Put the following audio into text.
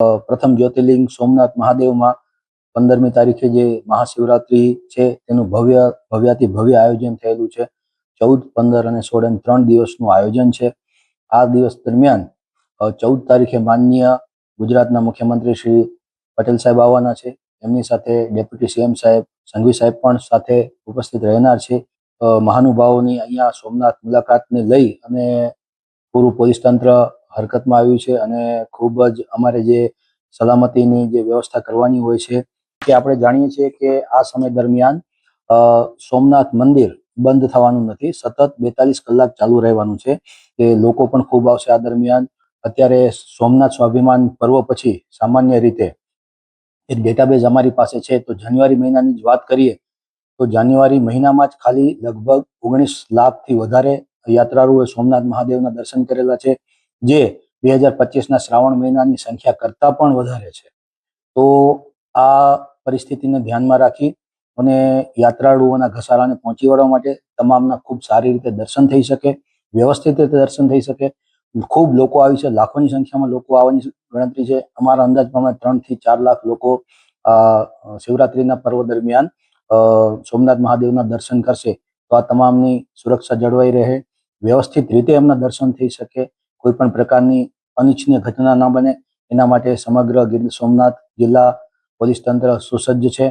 પ્રથમ જ્યોતિર્લિંગ સોમનાથ મહાદેવમાં 15મી તારીખે જે મહાશિવરાત્રી છે તેનું ભવ્યાતિ ભવ્ય આયોજન થયેલું છે. 14, 15 અને 16 એમ 3 દિવસનું આયોજન છે. આ દિવસ દરમિયાન 14 તારીખે માનનીય ગુજરાતના મુખ્યમંત્રી શ્રી પટેલ સાહેબ આવવાના છે. એમની સાથે ડેપ્યુટી સીએમ સાહેબ, સંઘવી સાહેબ પણ સાથે ઉપસ્થિત રહેનાર છે. મહાનુભાવોની અહીંયા સોમનાથ મુલાકાતને લઈ અને પૂરું પોલીસ તંત્ર હરકતમાં આવ્યું છે અને ખૂબ જ અમારે જે સલામતીની જે વ્યવસ્થા કરવાની હોય છે કે આપણે જાણીએ છીએ કે આ સમય દરમિયાન સોમનાથ મંદિર બંધ થવાનું નથી, સતત 42 કલાક ચાલુ રહેવાનું છે. કે લોકો પણ ખૂબ આવશે આ દરમિયાન. અત્યારે સોમનાથ સ્વાભિમાન પર્વ પછી સામાન્ય રીતે એક ડેટાબેઝ અમારી પાસે છે, તો જાન્યુઆરી મહિનાની જ વાત કરીએ તો જાન્યુઆરી મહિનામાં જ ખાલી લગભગ 19 લાખથી વધારે યાત્રાળુઓએ સોમનાથ મહાદેવના દર્શન કરેલા છે, જે 2025ના શ્રાવણ મહિનાની સંખ્યા કરતાં પણ વધારે છે. તો આ પરિસ્થિતિને ધ્યાનમાં રાખી અને યાત્રાળુઓના ઘસારાને પહોંચી વળવા માટે તમામના ખૂબ સારી રીતે દર્શન થઈ શકે, વ્યવસ્થિત રીતે દર્શન થઈ શકે. ખૂબ લોકો આવી છે, લાખોની સંખ્યામાં લોકો આવવાની ગણતરી છે. અમારા અંદાજ પ્રમાણે 3 થી 4 લાખ લોકો શિવરાત્રીના પર્વ દરમિયાન સોમનાથ મહાદેવના દર્શન કરશે. તો આ તમામની સુરક્ષા જળવાઈ રહે, વ્યવસ્થિત રીતે એમના દર્શન થઈ શકે, કોઈ પણ પ્રકારની અનિચ્છનીય ઘટના ન બને એના માટે સમગ્ર ગીર સોમનાથ જિલ્લા પોલીસ તંત્ર સુસજ્જ છે.